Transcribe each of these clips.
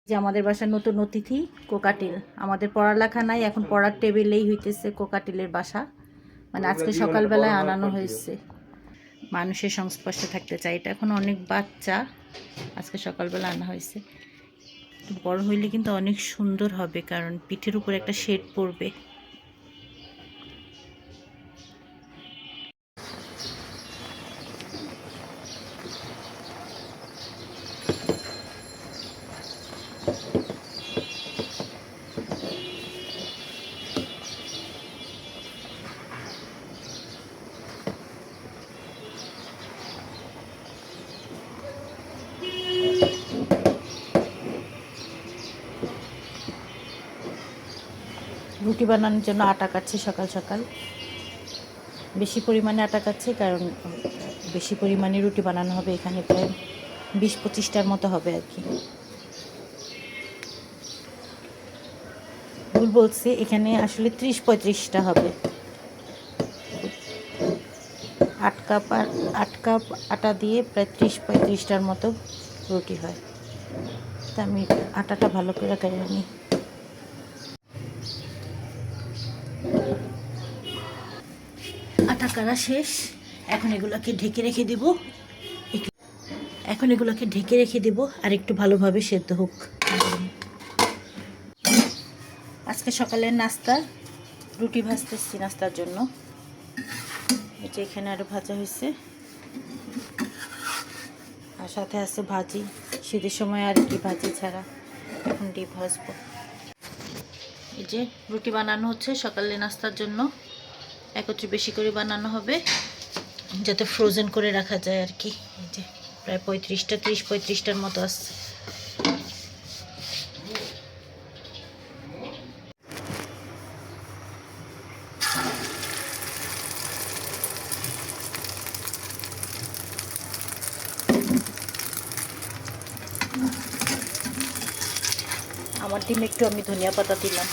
যে আমাদের বাসার নতুন অতিথি কোকাটিল, আমাদের পড়ালেখা নাই, এখন পড়ার টেবিলেই হইতেছে কোকাটিলের বাসা। মানে আজকে সকালবেলায় আনানো হয়েছে, মানুষের সংস্পর্শে থাকতে চাই। এটা এখন অনেক বাচ্চা, আজকে সকালবেলা আনা হয়েছে। বড় হইলে কিন্তু অনেক সুন্দর হবে, কারণ পিঠের উপর একটা শেড পড়বে। রুটি বানানোর জন্য আটা কাটছি সকাল সকাল। বেশি পরিমাণে আটা কাটছি, কারণ বেশি পরিমাণে রুটি বানানো হবে। এখানে প্রায় 20-25টার মতো হবে আর কি। ভুল বলছি, এখানে আসলে 30-35টা হবে। 8 কাপ আটা দিয়ে প্রায় 30-35টার মতো রুটি হয়। তা আমি আটাটা ভালো করে কেটে নিই। আটা কাটা শেষ, এখন এগুলোকে ঢেকে রেখে দেব। আর একটু ভালোভাবে সেদ্ধ হোক। আজকে সকালের নাস্তা রুটি ভাজতেছি নাস্তার জন্য। এই যে এখানে আরও ভাজা হয়েছে, আর সাথে আছে ভাজি। শীতের সময় আর কি ভাজি ছাড়া, এখন ডিম ভাজবো। এই যে রুটি বানানো হচ্ছে সকালের নাস্তার জন্য। একত্রে বেশি করে বানানো হবে, যাতে ফ্রোজেন করে রাখা যায় আর কি। এই যে প্রায় 30-35টার মতো আসছে। আমার ডিম একটু আমি ধনিয়া পাতা দিলাম।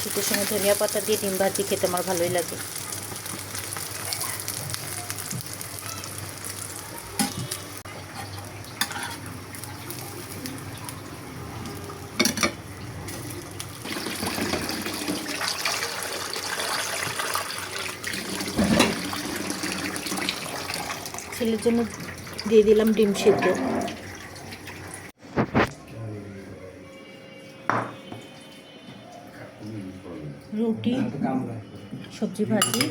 শীতের সময় ধনিয়া পাতা দিয়ে ডিম ভাজি খেতে আমার ভালোই লাগে। ছেলের জন্য দিয়ে দিলাম ডিম সিদ্ধ। রুটি, সবজি ভাজি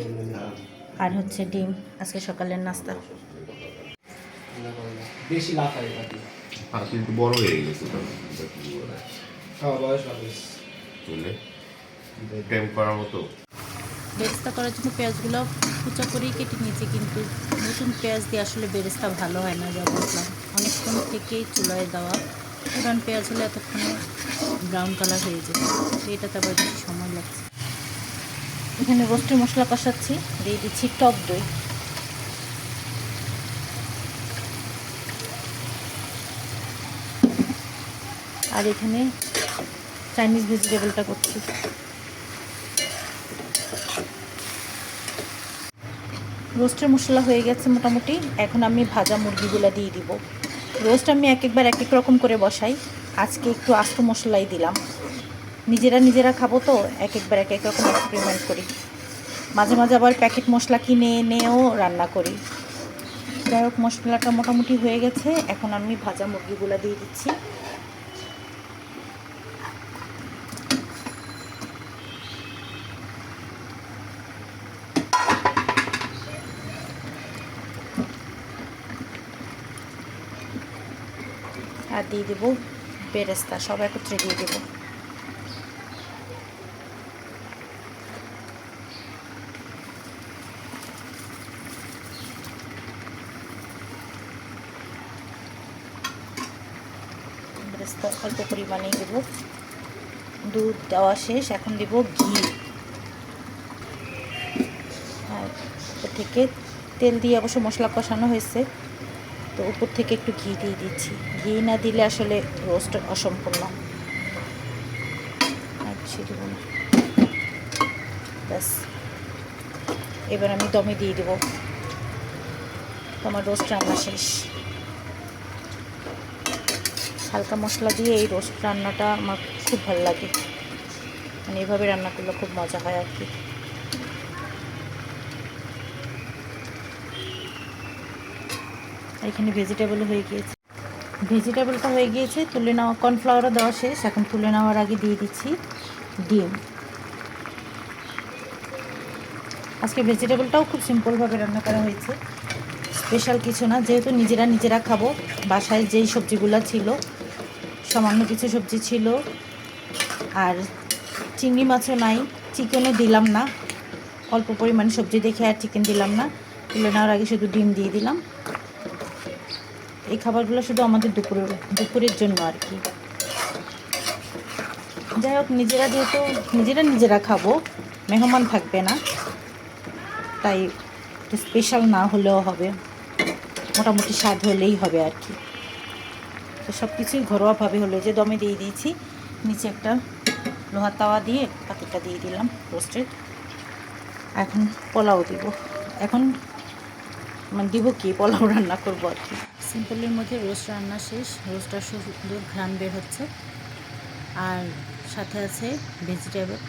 আর হচ্ছে ডিম আজকে সকালের নাস্তা। বেশি লাফায় কিন্তু বড় হয়ে গেছে তো, বয়স হবে চলে টাইম করার মতো। বেরেস্তা করার জন্য পেঁয়াজগুলো কুচা করেই কেটে নিয়েছি, কিন্তু নতুন পেঁয়াজ দিয়ে আসলে বেরেস্তা ভালো হয় না। যা বললাম, অনেকক্ষণ থেকেই চুলায় দেওয়া। পুরান পেঁয়াজ হলে এতক্ষণে ব্রাউন কালার হয়ে যেত, এটাতে আবার বেশি সময় লাগছে। এখানে রোস্টের মশলা কষাচ্ছি, দিয়ে দিচ্ছি টক দই। আর এখানে চাইনিজ ভেজিটেবলটা করছি। রোস্টের মশলা হয়ে গেছে মোটামুটি। এখন আমি ভাজা মুরগিগুলো দিয়ে দিব। রোস্ট আমি একবার এক এক রকম করে বসাই, আজকে একটু আস্ত মশলাই দিলাম। নিজেরা খাবো তো, একবার এক এক রকম এক্সপেরিমেন্ট করি। মাঝে মাঝে আবার প্যাকেট মশলা কিনে এনেও রান্না করি। যাই হোক, মশলাটা মোটামুটি হয়ে গেছে। এখন আমি ভাজা মুরগিগুলো দিয়ে দিচ্ছি। আর দিয়ে দেবো বেরেস্তা, সব একত্রে দিয়ে দেবো। বেরেস্তা অল্প পরিমাণেই দেবো। দুধ দেওয়া শেষ, এখন দেব ঘি। আর উপর থেকে তেল দিয়ে অবশ্য মশলা কষানো হয়েছে, তো উপর থেকে একটু ঘি দিয়ে দিচ্ছি। ঘি না দিলে আসলে রোস্ট অসম্পূর্ণ। আর বেশি দেবো না, ব্যাস। এবার আমি দমে দিয়ে দেবো। তোমার রোস্ট রান্না শেষ। হালকা মশলা দিয়ে এই রোস্ট রান্নাটা আমার খুব ভালো লাগে, মানে এভাবে রান্না করলে খুব মজা হয় আর কি। এখানে ভেজিটেবল হয়ে গিয়েছে, ভেজিটেবলটা হয়ে গিয়েছে, তুলে নেওয়া, কর্নফ্লাওয়ারও দেওয়া শেষ। এখন তুলে নেওয়ার আগে দিয়ে দিচ্ছি ডিম। আজকে ভেজিটেবলটাও খুব সিম্পলভাবে রান্না করা হয়েছে, স্পেশাল কিছু না, যেহেতু নিজেরা খাবো। বাসায় যেই সবজিগুলো ছিল, সামান্য কিছু সবজি ছিল, আর চিংড়ি মাছও নাই, চিকেনও দিলাম না, অল্প পরিমাণে সবজি দেখে আর চিকেন দিলাম না। তুলে নেওয়ার আগে শুধু ডিম দিয়ে দিলাম। এই খাবারগুলো শুধু আমাদের দুপুরের জন্য আর কি। যাই হোক, যেহেতু নিজেরা খাবো, মেহমান থাকবে না, তাই স্পেশাল না হলেও হবে, মোটামুটি স্বাদ হলেই হবে আর কি। তো সব কিছুই ঘরোয়াভাবে হলো। যে দমে দিয়ে দিয়েছি, নিচে একটা লোহার তাওয়া দিয়ে পাতিটা দিয়ে দিলাম রোস্টের। এখন পোলাও দিব, এখন মানে দিব কি, পোলাও রান্না করবো আর কি। সিম্পলের মধ্যে রোস্ট রান্না শেষ, রোস্টটা সুন্দর ঘ্রাণ বের হচ্ছে, আর সাথে আছে ভেজিটেবল।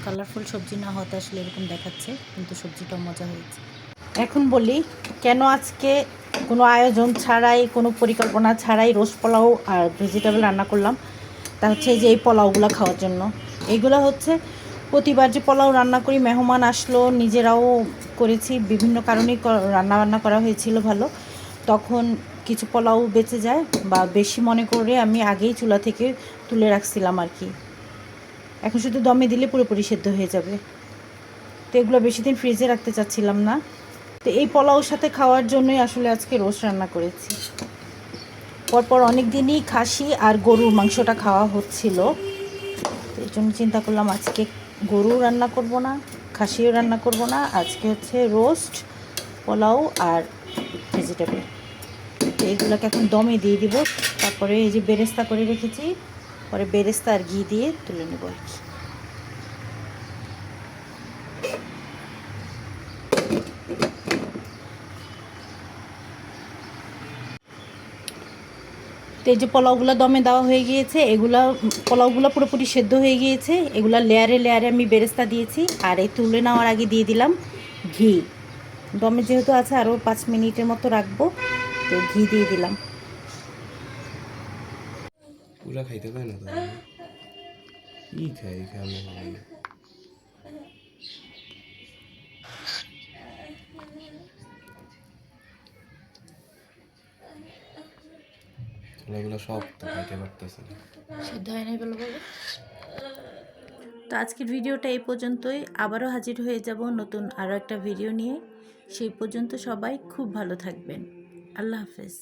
কালারফুল সবজি না হতে আসলে এরকম দেখাচ্ছে, কিন্তু সবজিটাও মজা হয়েছে। এখন বলি কেন আজকে কোনো আয়োজন ছাড়াই, কোনো পরিকল্পনা ছাড়াই রোস্ট পোলাও আর ভেজিটেবল রান্না করলাম। তা হচ্ছে যে এই পোলাওগুলো খাওয়ার জন্য। এইগুলো হচ্ছে প্রতিবার যে পোলাও রান্না করি, মেহমান আসলো, নিজেরাও করেছি, বিভিন্ন কারণেই রান্না করা হয়েছিল ভালো, তখন কিছু পোলাও বেঁচে যায় বা বেশি মনে করে আমি আগেই চুলা থেকে তুলে রাখছিলাম আর কি। এখন শুধু দমে দিলে পুরোপুরি সেদ্ধ হয়ে যাবে, তো এগুলো বেশি দিন ফ্রিজে রাখতে চাচ্ছিলাম না। তো এই পোলাওর সাথে খাওয়ার জন্যই আসলে আজকে রোস্ট রান্না করেছি। পরপর অনেক দিনই খাসি আর গরুর মাংসটা খাওয়া হচ্ছিল, তো এই জন্য চিন্তা করলাম আজকে গরু রান্না করব না, খাসিও রান্না করব না, আজকে হচ্ছে রোস্ট, পোলাও আর ভেজিটেবল। তো এগুলোকে এখন দমে দিয়ে দিব। তারপরে এই যে বেরেস্তা করে রেখেছি, পরে বেরেস্তা আর ঘি দিয়ে তুলে নেব আর কি। তো এই যে পোলাওগুলো দমে দেওয়া হয়ে গিয়েছে, পোলাওগুলো পুরোপুরি সেদ্ধ হয়ে গিয়েছে। এগুলো লেয়ারে লেয়ারে আমি বেরেস্তা দিয়েছি, আর এই তুলে নেওয়ার আগে দিয়ে দিলাম ঘি। দমে যেহেতু আছে আরও 5 মিনিটের মতো রাখবো, তো ঘি দিয়ে দিলাম। পুরা খাইতে পায় না তো, কি খাই খাবে ছোলাগুলো সব তো খাইতে পারতেছে না, সেদ্ধ হয় নাই বলে। তো আজকের ভিডিওটা এই পর্যন্তই, আবারও হাজির হয়ে যাব নতুন আরও একটা ভিডিও নিয়ে। সেই পর্যন্ত সবাই খুব ভালো থাকবেন। আল্লাহ হাফেজ।